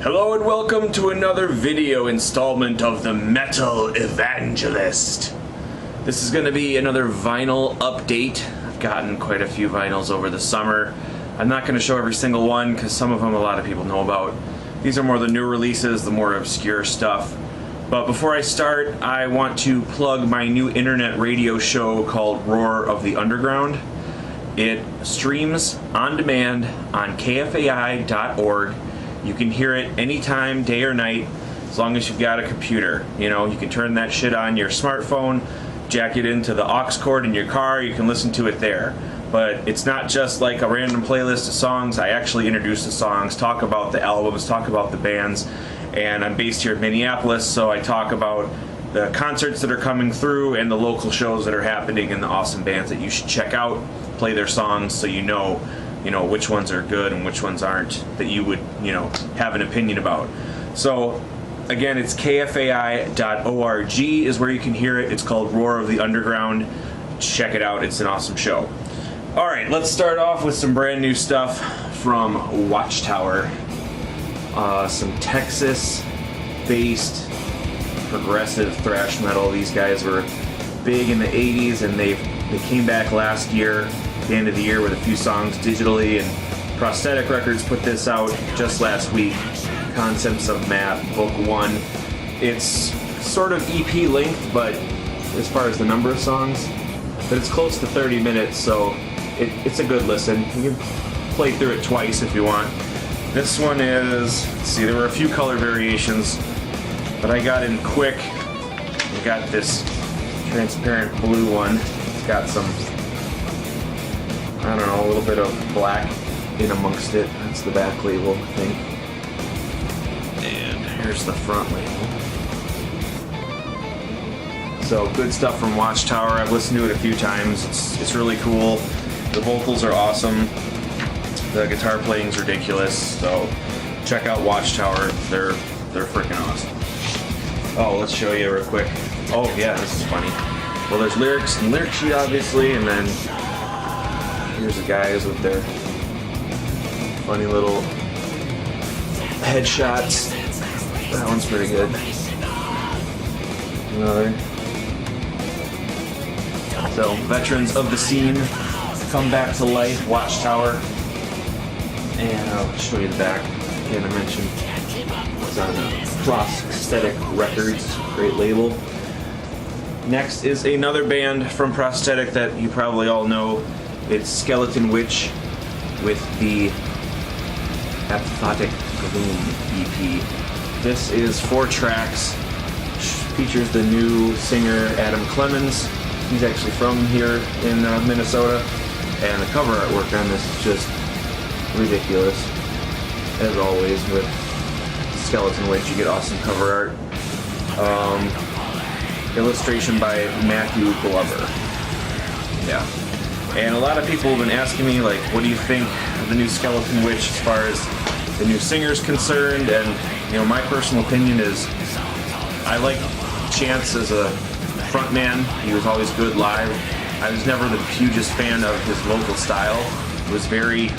Hello and welcome to another video installment of the Metal Evangelist. This is going to be another vinyl update. I've gotten quite a few vinyls over the summer. I'm not going to show every single one because some of them a lot of people know about. These are more the new releases, the more obscure stuff. But before I start, I want to plug my new internet radio show called Roar of the Underground. It streams on demand on kfai.org. You can hear it anytime, day or night, as long as you've got a computer. You know, you can turn that shit on your smartphone, jack it into the aux cord in your car, you can listen to it there. But it's not just like a random playlist of songs. I actually introduce the songs, talk about the albums, talk about the bands, and I'm based here in Minneapolis, so I talk about the concerts that are coming through and the local shows that are happening and the awesome bands that you should check out, play their songs so you know which ones are good and which ones aren't, that you would, have an opinion about. So again, it's kfai.org is where you can hear it. It's called Roar of the Underground. Check it out. It's an awesome show. All right, let's start off with some brand new stuff from Watchtower. Some Texas-based progressive thrash metal. These guys were big in the 80s, and they came back last year, at the end of the year, with a few songs digitally, and Prosthetic Records put this out just last week. Concepts of Math, Book 1. It's sort of EP length, but as far as the number of songs, but it's close to 30 minutes, so it's a good listen. You can play through it twice if you want. This one is, let's see, there were a few color variations, but I got in quick. I got this transparent blue one. It's got some, I don't know, a little bit of black in amongst it. That's the back label, I think. And here's the front label. So good stuff from Watchtower. I've listened to it a few times. It's really cool. The vocals are awesome. The guitar playing's ridiculous. So check out Watchtower. They're freaking awesome. Oh, let's show you real quick. Oh yeah, this is funny. Well, there's lyrics and lyric sheet obviously, and then here's the guys with their funny little headshots. That one's pretty good. Another. So, veterans of the scene come back to life, Watchtower. And I'll show you the back. Again, I mentioned it's on Prosthetic Records, great label. Next is another band from Prosthetic that you probably all know. It's Skeleton Witch with the Apophatic Gloom EP. This is 4 tracks. Features the new singer Adam Clemens. He's actually from here in Minnesota. And the cover artwork on this is just ridiculous. As always with Skeleton Witch, you get awesome cover art. Illustration by Matthew Glover. Yeah. And a lot of people have been asking me, like, what do you think of the new Skeleton Witch as far as the new singer's concerned? And, my personal opinion is I like Chance as a frontman. He was always good live. I was never the hugest fan of his vocal style. It was very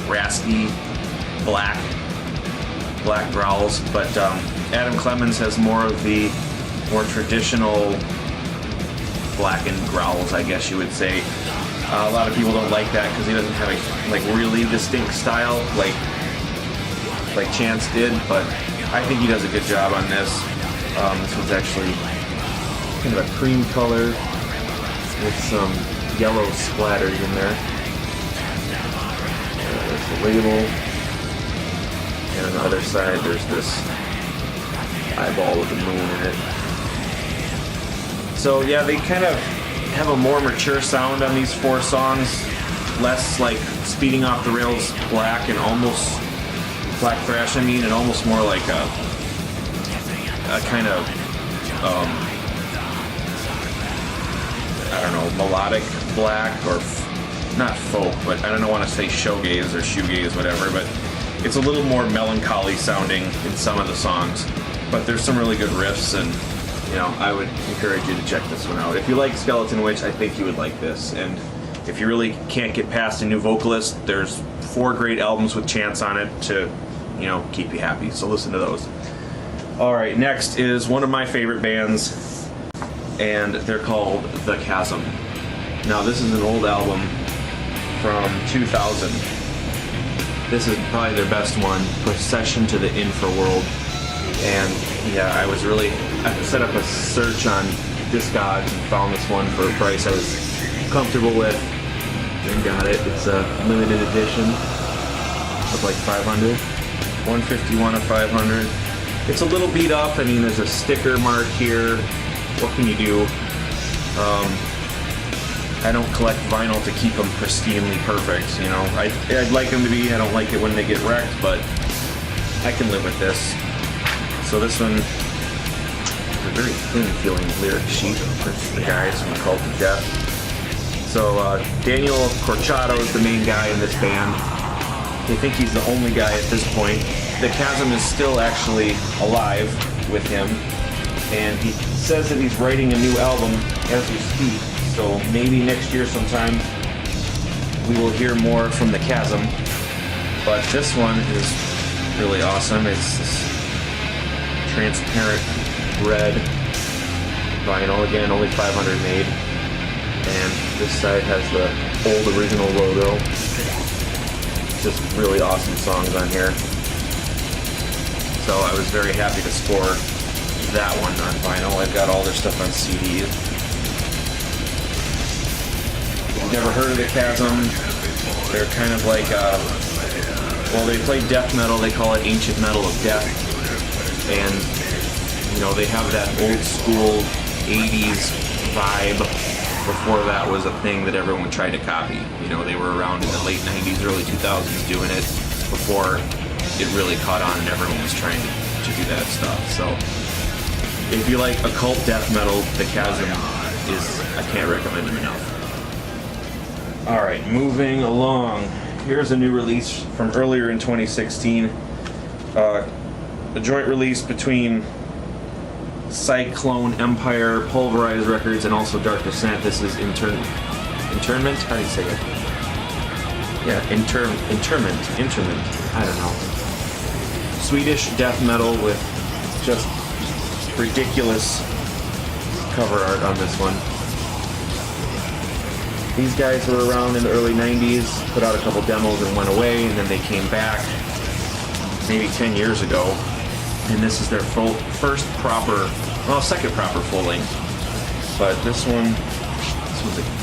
raspy, black growls, but Adam Clemens has more of the more traditional blackened growls, I guess you would say. A lot of people don't like that because he doesn't have a really distinct style like Chance did, but I think he does a good job on this. This one's actually kind of a cream color with some yellow splatters in there. There's the label. And on the other side, there's this eyeball with the moon in it. So yeah, they kind of have a more mature sound on these 4 songs. Less like speeding off the rails black and almost black thrash, and almost more like a kind of I don't know, melodic black, or not folk, but I don't want to say showgaze or shoegaze, whatever, but it's a little more melancholy sounding in some of the songs. But there's some really good riffs, and I would encourage you to check this one out. If you like Skeleton Witch, I think you would like this. And if you really can't get past a new vocalist, there's 4 great albums with Chance on it to you know, keep you happy. So listen to those. All right, next is one of my favorite bands, and they're called The Chasm. Now this is an old album from 2000. This is probably their best one, Procession to the Infraworld. And yeah, I set up a search on Discogs and found this one for a price I was comfortable with and got it. It's a limited edition of like 500, 151 of 500. It's a little beat up. I mean, there's a sticker mark here. What can you do? I don't collect vinyl to keep them pristinely perfect, you know. I'd like them to be. I don't like it when they get wrecked, but I can live with this. So this one, a very thin feeling lyric sheet for the guys from Cult of Death. So Daniel Corchado is the main guy in this band. They think he's the only guy at this point. The Chasm is still actually alive with him, and he says that he's writing a new album as we speak. So maybe next year sometime we will hear more from the Chasm. But this one is really awesome. It's this transparent red vinyl, again only 500 made, and this side has the old original logo. Just really awesome songs on here, so I was very happy to score that one on vinyl. I've got all their stuff on CD. Never heard of the Chasm. They're kind of like well, they play death metal. They call it ancient metal of death. And, you know, they have that old school 80s vibe. Before that was a thing that everyone tried to copy. You know, they were around in the late 90s, early 2000s doing it before it really caught on and everyone was trying to do that stuff. So, if you like occult death metal, the Chasm is, I can't recommend them enough. Alright, moving along. Here's a new release from earlier in 2016. A joint release between Cyclone Empire, Pulverized Records, and also Dark Descent. This is Interment? How do you say it? Yeah, Interment. I don't know. Swedish death metal with just ridiculous cover art on this one. These guys were around in the early 90s, put out a couple demos and went away, and then they came back maybe 10 years ago. And this is their second proper full length. But this one's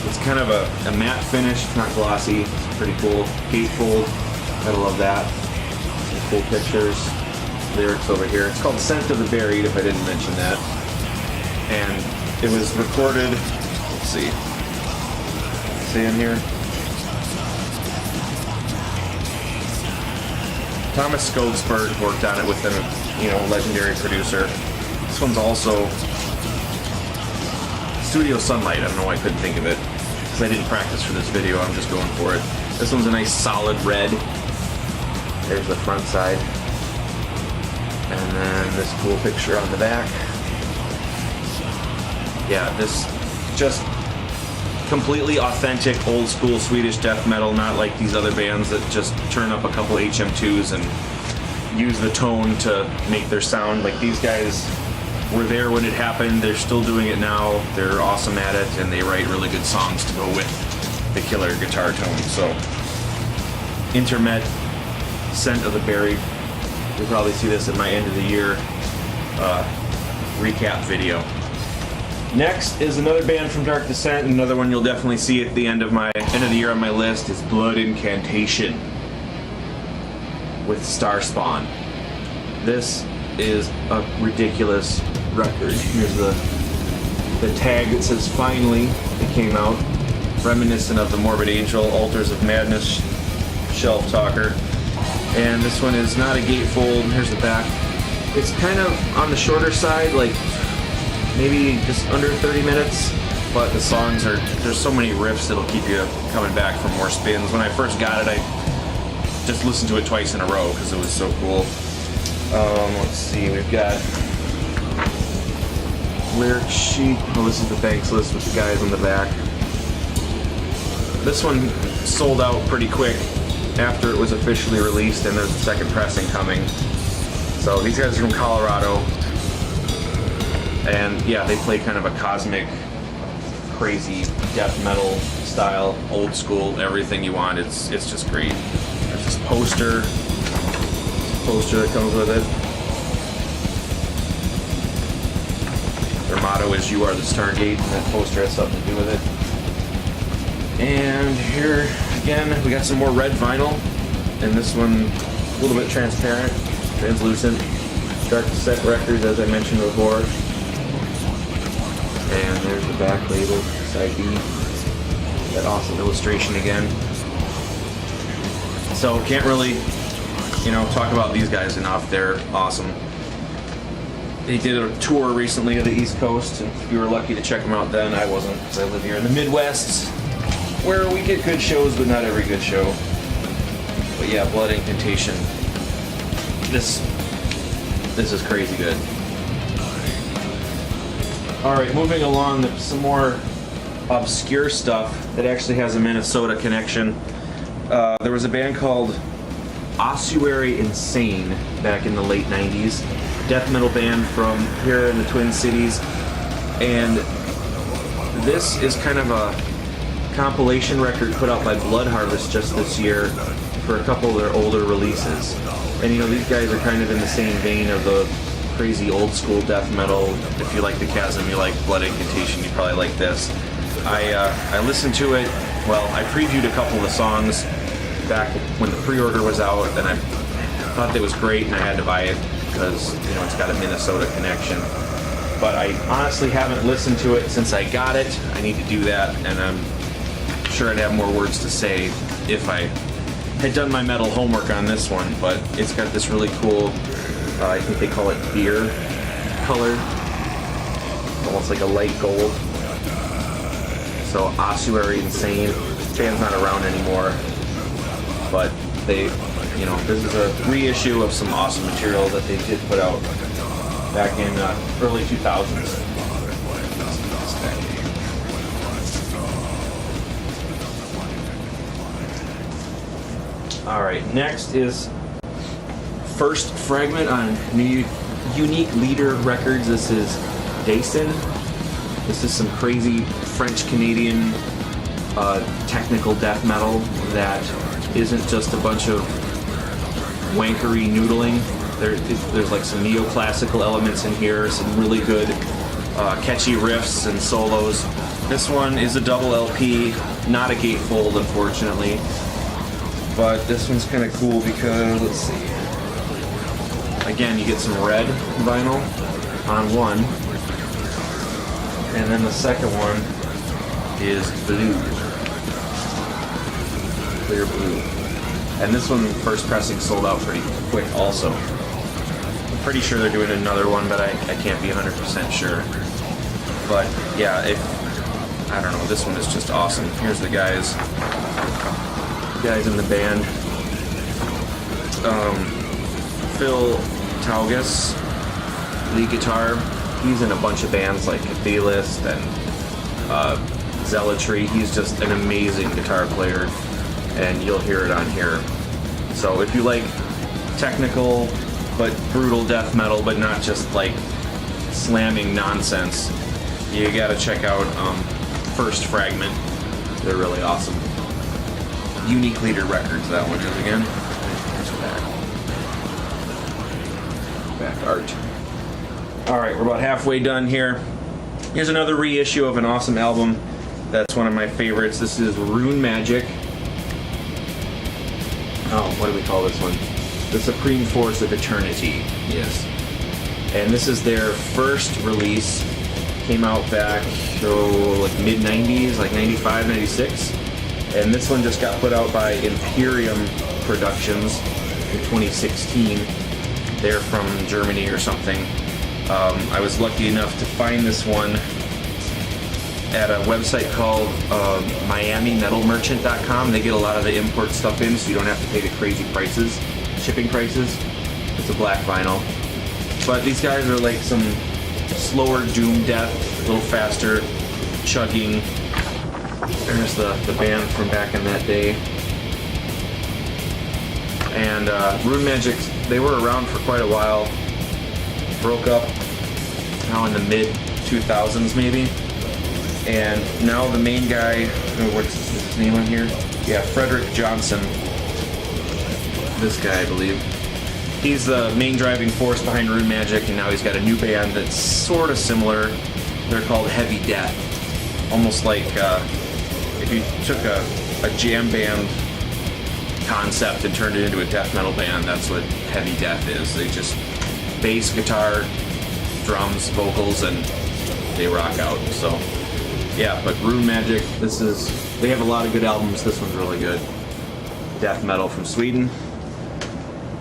it's kind of a matte finish, it's not glossy, it's pretty cool. Gatefold, gotta love that. Some cool pictures, lyrics over here. It's called Scent of the Buried, if I didn't mention that. And it was recorded, let's see in here. Thomas Skodspert worked on it with a legendary producer. This one's also Studio Sunlight. I don't know why I couldn't think of it, because I didn't practice for this video. I'm just going for it. This one's a nice solid red. There's the front side. And then this cool picture on the back. Yeah, this just completely authentic, old school Swedish death metal, not like these other bands that just turn up a couple HM2s and use the tone to make their sound. Like, these guys were there when it happened, they're still doing it now, they're awesome at it, and they write really good songs to go with the killer guitar tone. So, Interment, Scent of the Buried. You'll probably see this in my end of the year recap video. Next is another band from Dark Descent. Another one you'll definitely see at the end of the year on my list is Blood Incantation with Starspawn. This is a ridiculous record. Here's the tag that says "Finally." It came out, reminiscent of the Morbid Angel, Altars of Madness shelf talker. And this one is not a gatefold. Here's the back. It's kind of on the shorter side, like maybe just under 30 minutes, but the songs there's so many riffs that'll keep you coming back for more spins. When I first got it, I just listened to it twice in a row because it was so cool. Let's see, we've got lyric sheet. Oh, this is the thanks list with the guys on the back. This one sold out pretty quick. after it was officially released, and there's a second pressing coming. So these guys are from Colorado, and yeah, they play kind of a cosmic, crazy death metal style, old school, everything you want. It's just great. There's this poster that comes with it. Their motto is "You are the Stargate," and that poster has something to do with it. And here again, we got some more red vinyl, and this one a little bit transparent, translucent. Dark Descent Records, as I mentioned before. And there's the back label, side B. That awesome illustration again. So can't really, talk about these guys enough. They're awesome. They did a tour recently of the East Coast, and if you were lucky to check them out then, I wasn't, because I live here in the Midwest, where we get good shows, but not every good show. But yeah, Blood Incantation. This is crazy good. Alright, moving along to some more obscure stuff that actually has a Minnesota connection. There was a band called Ossuary Insanity back in the late 90s. Death metal band from here in the Twin Cities. And this is kind of a compilation record put out by Blood Harvest just this year for a couple of their older releases. And these guys are kind of in the same vein of the crazy old school death metal. If you like the Chasm, you like Blood Incantation, you probably like this. I listened to it, I previewed a couple of the songs back when the pre-order was out, and I thought that was great, and I had to buy it because, it's got a Minnesota connection. But I honestly haven't listened to it since I got it. I need to do that, and I'm sure I'd have more words to say if I had done my metal homework on this one. But it's got this really cool, I think they call it beer color, almost like a light gold. So Ossuary Insanity, band's not around anymore, but they, this is a reissue of some awesome material that they did put out back in early 2000s. Alright, next is first Fragment on Unique Leader Records. This is Dason. This is some crazy French-Canadian technical death metal that isn't just a bunch of wankery noodling. There's like some neoclassical elements in here, some really good catchy riffs and solos. This one is a double LP, not a gatefold, unfortunately. But this one's kind of cool because, let's see. Again, you get some red vinyl on one, and then the second one is blue, clear blue. And this one, first pressing, sold out pretty quick also. I'm pretty sure they're doing another one, but I can't be 100% sure. But yeah, I don't know, this one is just awesome. Here's the guys in the band. Phil Taugus, lead guitar. He's in a bunch of bands like Cathalist and Zealotry. He's just an amazing guitar player, and you'll hear it on here. So if you like technical but brutal death metal, but not just like slamming nonsense, you gotta check out First Fragment. They're really awesome. Unique Leader Records, that one is again. There's back art. Alright, we're about halfway done here. Here's another reissue of an awesome album that's one of my favorites. This is Rune Magic. Oh, what do we call this one? The Supreme Force of Eternity. Yes. And this is their first release. Came out back, like mid-90s, like 95, 96. And this one just got put out by Imperium Productions in 2016. They're from Germany or something. I was lucky enough to find this one at a website called MiamiMetalMerchant.com. They get a lot of the import stuff in, so you don't have to pay the crazy prices, shipping prices. It's a black vinyl. But these guys are like some slower doom death, a little faster, chugging. There's the band from back in that day. And Rune Magic, they were around for quite a while. Broke up now in the mid 2000s maybe. And now the main guy, what's his name on here? Yeah, Frederick Johnson. This guy, I believe. He's the main driving force behind Rune Magic, and now he's got a new band that's sort of similar. They're called Heavy Death. Almost like if you took a jam band concept and turned it into a death metal band, that's what Heavy Death is. They just bass, guitar, drums, vocals, and they rock out. So yeah, but Rune Magic, they have a lot of good albums. This one's really good. Death metal from Sweden.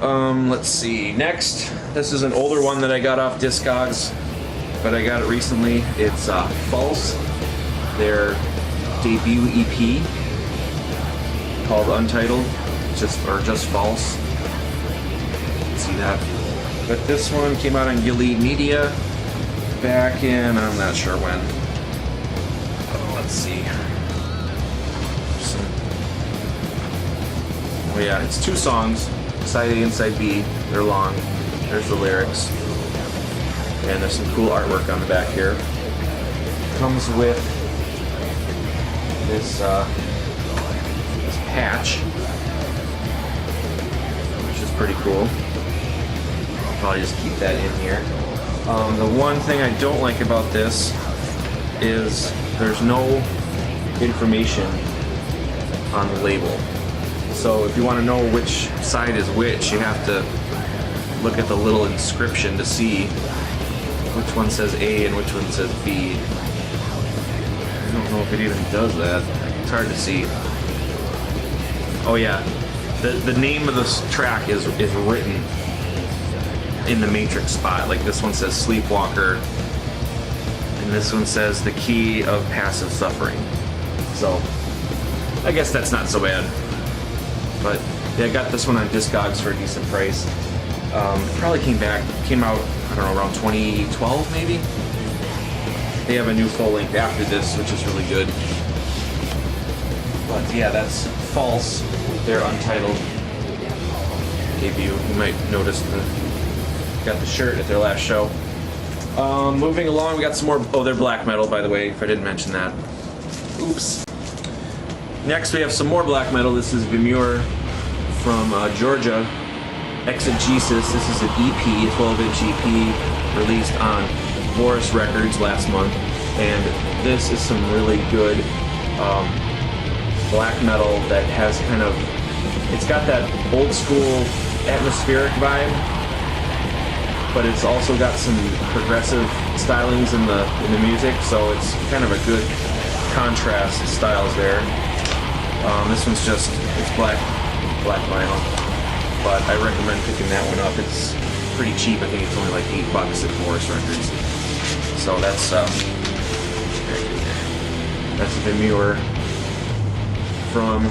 Let's see. Next, this is an older one that I got off Discogs, but I got it recently. It's False, their debut EP called Untitled, just False. See that? But this one came out on Gilead Media back in, I'm not sure when. Let's see. Oh yeah, it's 2 songs, side A and side B. They're long. There's the lyrics. And there's some cool artwork on the back here. Comes with this patch, which is pretty cool. I'll probably just keep that in here. The one thing I don't like about this is there's no information on the label. So if you want to know which side is which, you have to look at the little inscription to see which one says A and which one says B. I don't know if it even does that. It's hard to see. Oh yeah, the name of this track is written in the matrix spot. Like this one says Sleepwalker, and this one says The Key of Passive Suffering. So I guess that's not so bad. But yeah, I got this one on Discogs for a decent price. Probably came out, I don't know, around 2012 maybe? They have a new full length after this, which is really good. But yeah, that's False, their Untitled debut. You might notice got the shirt at their last show. Moving along, we got some more, they're black metal, by the way, if I didn't mention that. Oops. Next we have some more black metal. This is Vimur from Georgia. Exegesis. This is an EP, a 12-inch EP released on Boris Records last month, and this is some really good black metal that has kind of, it's got that old school atmospheric vibe, but it's also got some progressive stylings in the music, so it's kind of a good contrast styles there. This one's just, it's black vinyl, but I recommend picking that one up. It's pretty cheap. I think it's only like $8 at Boris Records. So that's Vimur from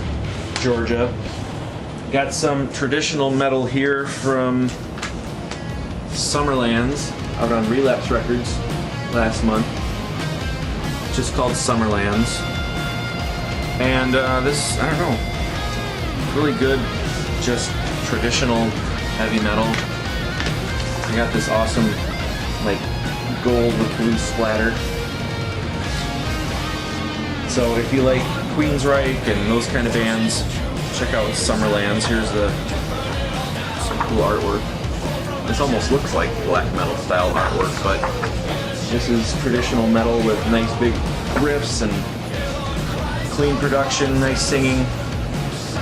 Georgia. Got some traditional metal here from Summerlands out on Relapse Records last month. Just called Summerlands. And this, I don't know, really good, just traditional heavy metal. I got this awesome, like, gold with blue splatter. So if you like Queensryche and those kind of bands, check out Summerlands. Here's some cool artwork. This almost looks like black metal style artwork, but this is traditional metal with nice big riffs and clean production, nice singing.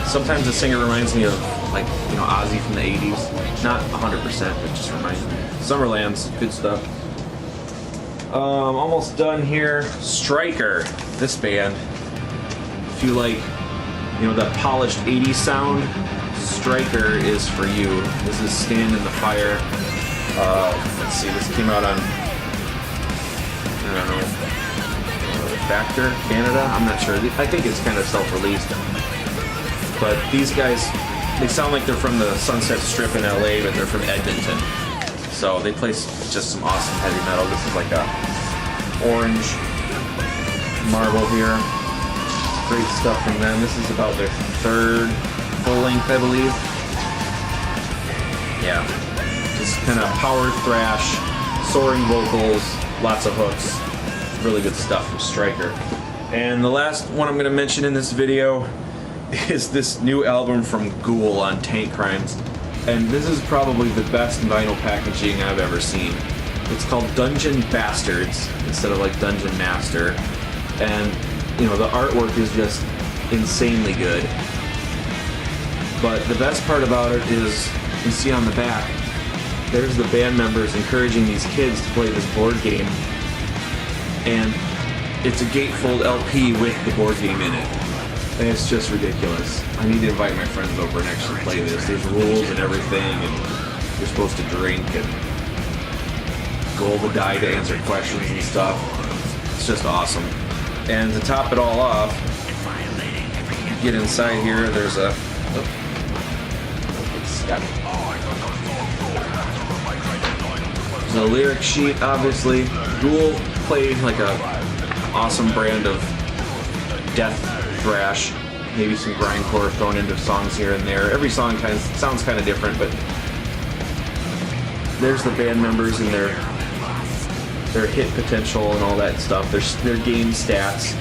Sometimes the singer reminds me of, like, you know, Ozzy from the 80s. Not 100%, but just reminds me. Summerlands, good stuff. Almost done here. Striker, this band. If you like, you know, that polished 80s sound, Striker is for you. This is Stand in the Fire. Let's see, this came out on, I don't know, Factor, Canada? I'm not sure. I think it's kind of self-released. But these guys, they sound like they're from the Sunset Strip in LA, but they're from Edmonton. So they play just some awesome heavy metal. This is like a orange marble here. Great stuff from them. This is about their 3rd full length, I believe. Yeah, just kind of power thrash, soaring vocals, lots of hooks, really good stuff from Striker. And the last one I'm going to mention in this video is this new album from Ghoul on Tank Crimes. And this is probably the best vinyl packaging I've ever seen. It's called Dungeon Bastards instead of like Dungeon Master. And, you know, the artwork is just insanely good. But the best part about it is, you see on the back, there's the band members encouraging these kids to play this board game. And it's a gatefold LP with the board game in it. And it's just ridiculous. I need to invite my friends over and actually play this. There's rules and everything, and you're supposed to drink and roll the die to answer questions and stuff. It's just awesome. And to top it all off, get inside here, there's a lyric sheet, obviously. Ghoul played like a awesome brand of death thrash, maybe some grindcore thrown into songs here and there. Every song sounds kind of different, but there's the band members and their hit potential and all that stuff. Their game stats.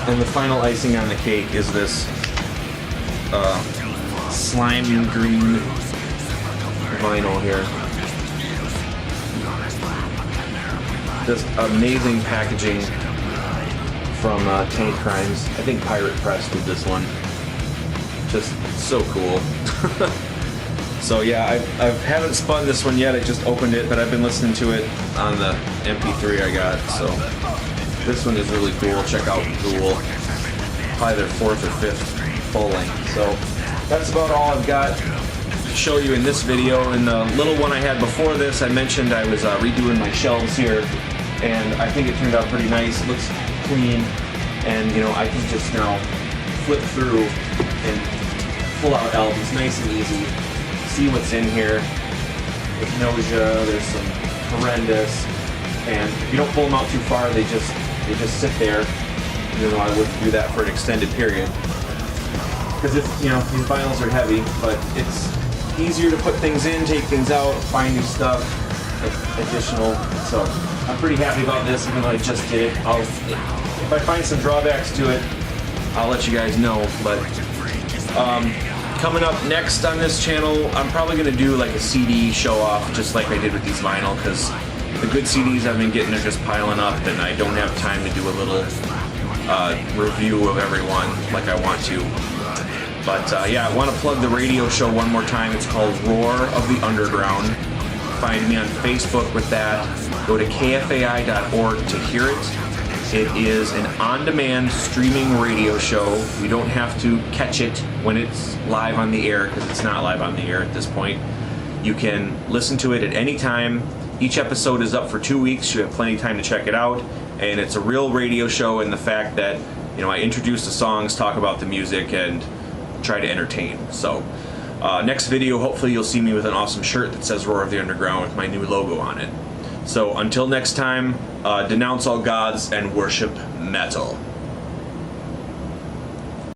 And the final icing on the cake is this slime green vinyl here. Just amazing packaging from Tank Crimes. I think Pirate Press did this one. Just so cool. So yeah, I haven't spun this one yet. I just opened it, but I've been listening to it on the MP3 I got. So this one is really cool. Check out Ghoul. Probably their 4th or 5th full length. So that's about all I've got to show you in this video. In the little one I had before this, I mentioned I was redoing my shelves here, and I think it turned out pretty nice. It looks clean, and you know, I can just now flip through and pull out albums nice and easy, see what's in here. There's Nausea, there's some Horrendous, and if you don't pull them out too far, they just sit there. You know, I wouldn't do that for an extended period, because if you know, these vinyls are heavy, but it's easier to put things in, take things out, find new stuff, additional. So I'm pretty happy about this, even though I just did it. If I find some drawbacks to it, I'll let you guys know. But coming up next on this channel, I'm probably going to do like a CD show-off, just like I did with these vinyl, because the good CDs I've been getting are just piling up, and I don't have time to do a little review of everyone like I want to. But yeah, I want to plug the radio show one more time. It's called Roar of the Underground. Find me on Facebook with that. Go to kfai.org to hear it. It is an on-demand streaming radio show. You don't have to catch it when it's live on the air, because it's not live on the air at this point. You can listen to it at any time. Each episode is up for 2 weeks. You have plenty of time to check it out. And it's a real radio show in the fact that, you know, I introduce the songs, talk about the music, and try to entertain. So next video, hopefully you'll see me with an awesome shirt that says Roar of the Underground with my new logo on it. So until next time, denounce all gods and worship metal.